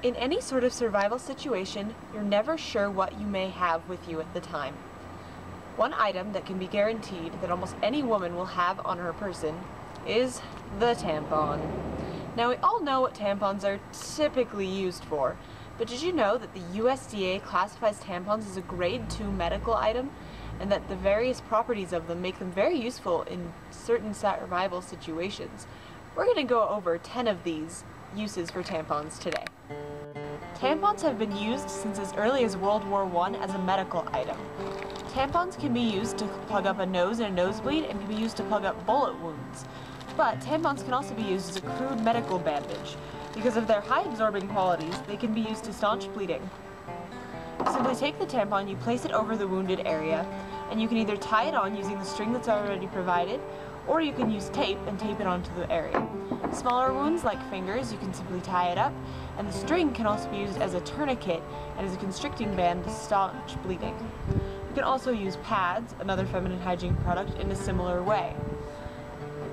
In any sort of survival situation, you're never sure what you may have with you at the time. One item that can be guaranteed that almost any woman will have on her person is the tampon. Now, we all know what tampons are typically used for, but did you know that the USDA classifies tampons as a grade 2 medical item, and that the various properties of them make them very useful in certain survival situations? We're going to go over 10 of these uses for tampons today. Tampons have been used since as early as World War I as a medical item. Tampons can be used to plug up a nose and a nosebleed and can be used to plug up bullet wounds. But tampons can also be used as a crude medical bandage. Because of their high absorbing qualities, they can be used to staunch bleeding. You simply take the tampon, you place it over the wounded area, and you can either tie it on using the string that's already provided, or you can use tape and tape it onto the area. Smaller wounds, like fingers, you can simply tie it up, and the string can also be used as a tourniquet and as a constricting band to staunch bleeding. You can also use pads, another feminine hygiene product, in a similar way.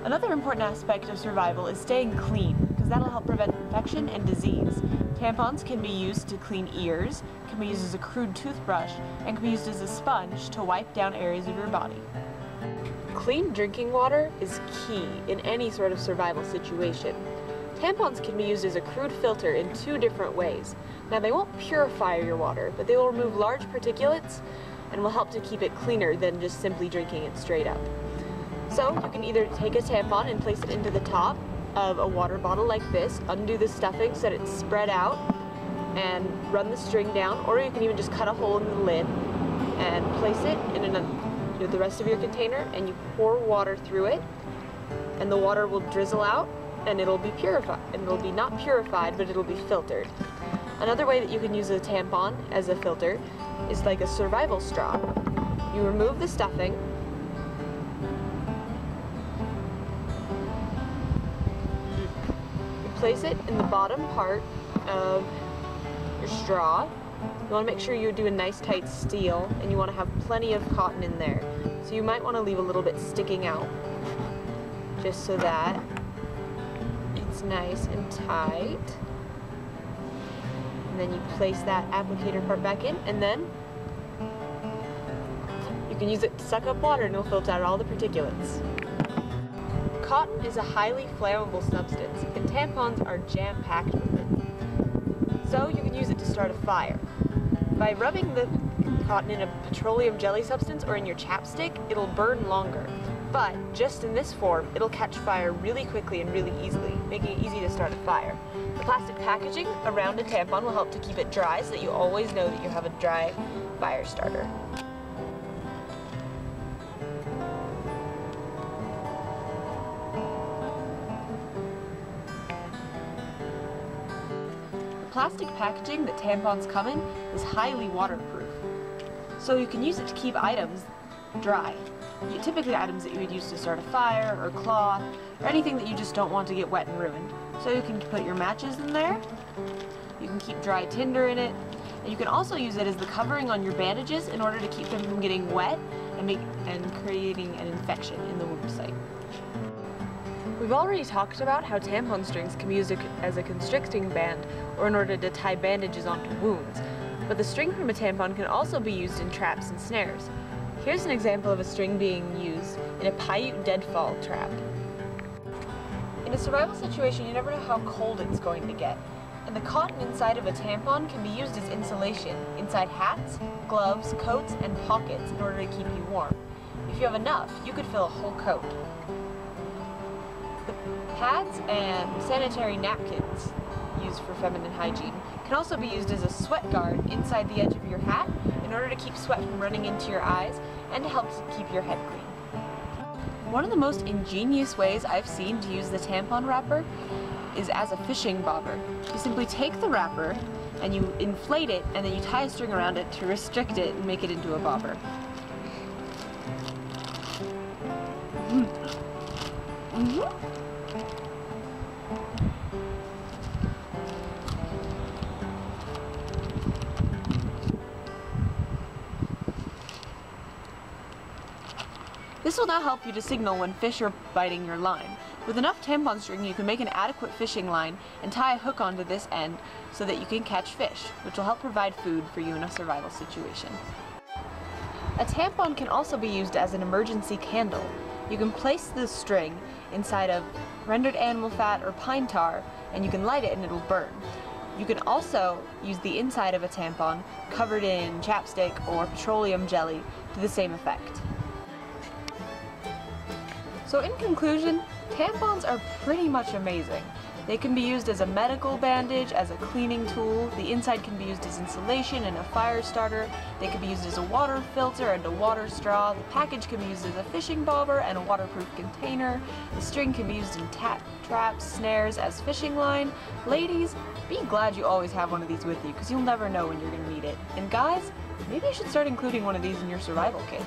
Another important aspect of survival is staying clean, because that'll help prevent infection and disease. Tampons can be used to clean ears, can be used as a crude toothbrush, and can be used as a sponge to wipe down areas of your body. Clean drinking water is key in any sort of survival situation. Tampons can be used as a crude filter in 2 different ways. Now, they won't purify your water, but they will remove large particulates and will help to keep it cleaner than just simply drinking it straight up. So you can either take a tampon and place it into the top of a water bottle like this, undo the stuffing so that it's spread out, and run the string down, or you can even just cut a hole in the lid and place it in the rest of your container, and you pour water through it, and the water will drizzle out, and it'll be purified. And it'll be not purified, but it'll be filtered. Another way that you can use a tampon as a filter is like a survival straw. You remove the stuffing, you place it in the bottom part of your straw. You want to make sure you do a nice tight seal, and you want to have plenty of cotton in there. So you might want to leave a little bit sticking out, just so that it's nice and tight. And then you place that applicator part back in, and then you can use it to suck up water, and it'll filter out all the particulates. Cotton is a highly flammable substance, and tampons are jam-packed with it. So you can use it to start a fire. By rubbing the cotton in a petroleum jelly substance or in your chapstick, it'll burn longer. But just in this form, it'll catch fire really quickly and really easily, making it easy to start a fire. The plastic packaging around a tampon will help to keep it dry so that you always know that you have a dry fire starter. The plastic packaging that tampons come in is highly waterproof, so you can use it to keep items dry. Typically items that you would use to start a fire, or cloth, or anything that you just don't want to get wet and ruined. So you can put your matches in there, you can keep dry tinder in it, and you can also use it as the covering on your bandages in order to keep them from getting wet and creating an infection in the wound site. We've already talked about how tampon strings can be used as a constricting band or in order to tie bandages onto wounds, but the string from a tampon can also be used in traps and snares. Here's an example of a string being used in a Paiute deadfall trap. In a survival situation, you never know how cold it's going to get, and the cotton inside of a tampon can be used as insulation inside hats, gloves, coats, and pockets in order to keep you warm. If you have enough, you could fill a whole coat. Pads and sanitary napkins used for feminine hygiene can also be used as a sweat guard inside the edge of your hat in order to keep sweat from running into your eyes and to help keep your head clean. One of the most ingenious ways I've seen to use the tampon wrapper is as a fishing bobber. You simply take the wrapper and you inflate it, and then you tie a string around it to restrict it and make it into a bobber. This will now help you to signal when fish are biting your line. With enough tampon string, you can make an adequate fishing line and tie a hook onto this end so that you can catch fish, which will help provide food for you in a survival situation. A tampon can also be used as an emergency candle. You can place the string inside of rendered animal fat or pine tar, and you can light it and it'll burn. You can also use the inside of a tampon covered in chapstick or petroleum jelly to the same effect. So in conclusion, tampons are pretty much amazing. They can be used as a medical bandage, as a cleaning tool. The inside can be used as insulation and a fire starter. They can be used as a water filter and a water straw. The package can be used as a fishing bobber and a waterproof container. The string can be used in traps, snares, as fishing line. Ladies, be glad you always have one of these with you, because you'll never know when you're going to need it. And guys, maybe you should start including one of these in your survival kit.